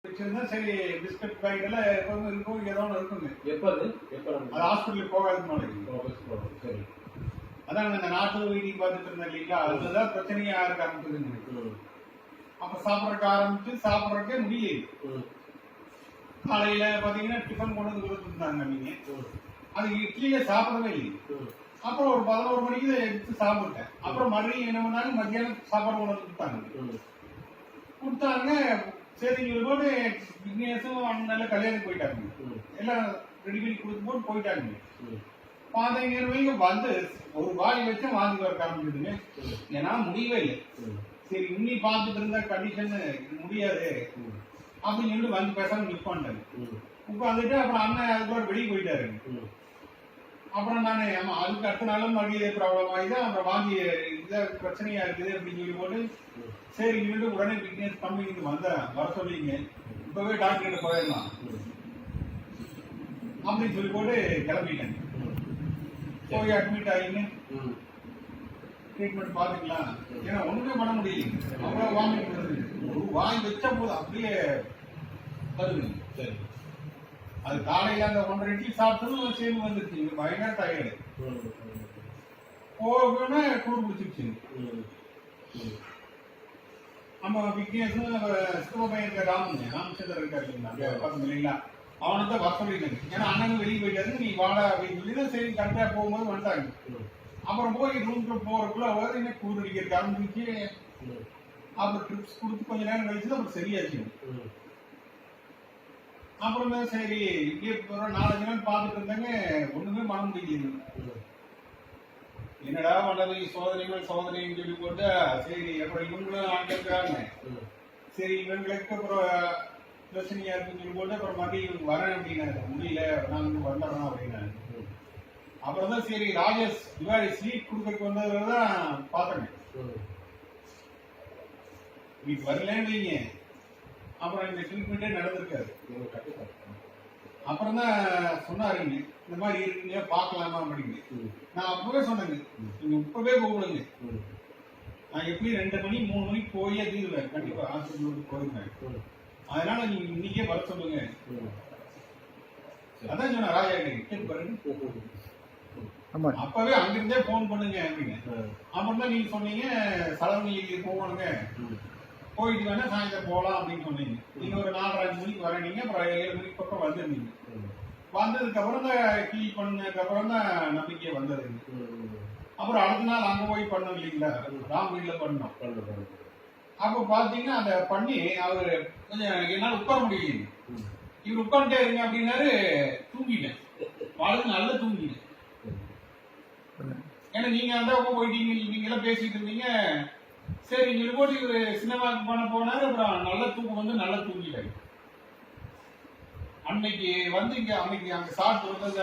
வச்சிருந்தா சரி biscuit packet எல்லாம் எப்பவும் இருக்கும் ஏதோ ஒன்று இருக்குங்க. எப்ப அது ஹாஸ்பிட்டலுக்கு போகாதுக்கு முன்னாடி. சரி. அதான் இந்த நாட்டு வைத்தியம் பார்த்துட்டு இருந்தேன் இல்லைங்களா, அதுதான் பிரச்சனையா இருக்க ஆரம்பிச்சதுங்க. அப்ப சாப்பிடறதுக்கே முடியல. காலையில பாத்தீங்கன்னா டிஃபன் கொண்டு வந்து கொடுத்துருந்தாங்க. நீங்க அது இட்லியில சாப்பிடவே இல்லை. அப்புறம் ஒரு 11 மணிக்கு எடுத்து சாப்பிட்டேன். அப்புறம் மறுபடியும் என்ன பண்ணாங்க, மத்தியானம் சாப்பாடு கொண்டு வந்து கொடுத்தாங்க. சரிங்க போட்டு விக்னேஷும் அண்ணன் கல்யாணம் போயிட்டாங்க. எல்லாம் ரெடி பண்ணி கொடுத்து போட்டு போயிட்டாங்க. பாத்தீங்க வந்து ஒரு வாய் வச்சா வாந்தி வர காமிச்சதுங்க. ஏன்னா முடியவே இல்லை. சரி இன்னி பார்த்துட்டு இருந்த கண்டிஷன் முடியாது அப்படின்னு சொல்லிட்டு வந்து பேசாம நிப்பாண்டாங்க. உட்காந்துட்டு அப்புறம் அண்ணன் அதுக்கோட வெளியே போயிட்டாரு. அப்புறம் நானே ஆமா அதுக்கு அடுத்த நாளும் மறுபடியும் ப்ராப்ளம் ஆகிதான் அப்புறம் வாங்கி இத பிரச்சனையா இருக்குது அப்படின்னு சொல்லி போட்டு சரி சொல்லிட்டு உடனே விக்னேஷ் கம்பெனிக்கு வர சொல்லிங்க, இப்பவே டாக்டர் கிட்ட போயிடலாம் அப்படின்னு சொல்லி போட்டு கிளம்பிட்டேன். போய் அட்மிட் ஆகிங்க ட்ரீட்மெண்ட் பாத்துக்கலாம். ஏன்னா ஒண்ணுமே பண்ண முடியல, அவ்வளவு வாமிட் வருது. ஒரு வாய் வச்ச போது அப்படியே வருது. சரி அது காலையில அந்த 1.5 இட்லி சாப்பிட்டதும் சேர்ந்து வந்துருச்சு. பயங்கர டயர்டு. போகணும்னா குளிர் பிடிச்சிருச்சு. நம்ம விக்னேஷும் சிவபையன் ராமச்சந்திரன் இருக்காரு இல்லைங்களா, அவனை வர சொல்லிட்டாங்க. ஏன்னா அண்ணன் வெளியே போயிட்டாரு, நீ வாடா அப்படின்னு சொல்லி சரி கரெக்டா போகும்போது வந்துட்டாங்க. அப்புறம் போய் ரூம்க்கு போறதுக்குள்ள அவர் என்ன குளிர் அடிக்கிறதுக்கு ஆரம்பிச்சு அப்புறம் ட்ரிப்ஸ் கொடுத்து கொஞ்ச நேரம் கழிச்சு அப்புறம் சரியாச்சு. அப்புறம் தான் சரி ஒரு 4-5 நாள் பார்த்துட்டு இருந்தாங்க, ஒண்ணுமே பண்ண முடியல. என்னடா பண்ணது சோதனைன்னு சொல்லி போட்டு சரி அப்புறம் இவங்களும் ஆண்டிருக்காங்க. சரி இவங்களுக்கு அப்புறம் பிரச்சனையா இருக்குன்னு சொல்லி போட்டு அப்புறம் மறுபடியும் வரேன் அப்படின்னாரு. முடியல நான் வந்துடுறோம் அப்படின்னாரு. அப்புறம் தான் சரி ராஜேஷ் திவாரி ஸ்லீப் கொடுக்கறதுக்கு வந்ததுதான் பார்த்தேங்க. வீட்டு வரலன்னு வைங்க, அப்புறம் இந்த ட்ரீட்மெண்டே நடந்திருக்காரு. அப்புறம் தான் சொன்னாருங்க இந்த மாதிரி இருக்கீங்க பார்க்கலாமா அப்படின்னு. நான் அப்பவே சொன்னேங்க, நீங்க இப்பவே கூப்பிடுங்க, நான் எப்படி 2 மணி 3 மணிக்கு போயே தீருவேன், கண்டிப்பா ஹாஸ்பிட்டலுக்கு போயிருவேன். அதனால நீங்க இன்னைக்கே வர சொல்லுங்க. அதான் சொன்ன ராஜா கேட்டு பாருங்க. அப்பவே அங்கிருந்தே போன் பண்ணுங்க அப்படின்னு. அப்புறம் தான் நீங்க சொன்னீங்க சலவணிக்கு போகணுங்க, போயிட்டு வேணா சாயந்தரம் போகலாம் அப்படின்னு சொன்னீங்க. நீங்க ஒரு 4:30 மணிக்கு வரீங்க, அப்புறம் 7 மணிக்கு பக்கம் வந்துருந்தீங்க. வந்ததுக்கு அப்புறம் தான் கீழ் பண்ணதுக்கு அப்புறம் தான் நம்பிக்கை வந்தது. அப்புறம் அடுத்த நாள் அங்க போய் பண்ணோம் இல்லைங்களா, ராம் வீட்டுல பண்ணோம். அப்ப பாத்தீங்கன்னா அந்த பண்ணி அவரு கொஞ்சம் என்னால உட்கார முடியல. இவர் உட்காந்துட்டே இருங்க அப்படின்னாரு. தூங்கிட்டேன், வாழ்க்கை நல்லா தூங்கிட்டேன். ஏன்னா நீங்க அந்த பக்கம் போயிட்டீங்க, நீங்க எல்லாம் பேசிட்டு இருந்தீங்க. சரி இவர் இவரு சினிமாக்கு பண்ண போனாரு. அப்புறம் நல்ல தூக்கம் வந்து நல்லா தூங்கிட்டாரு. அன்னைக்கு வந்து இங்க அன்னைக்கு அங்க சாப்பிட்டு வந்தது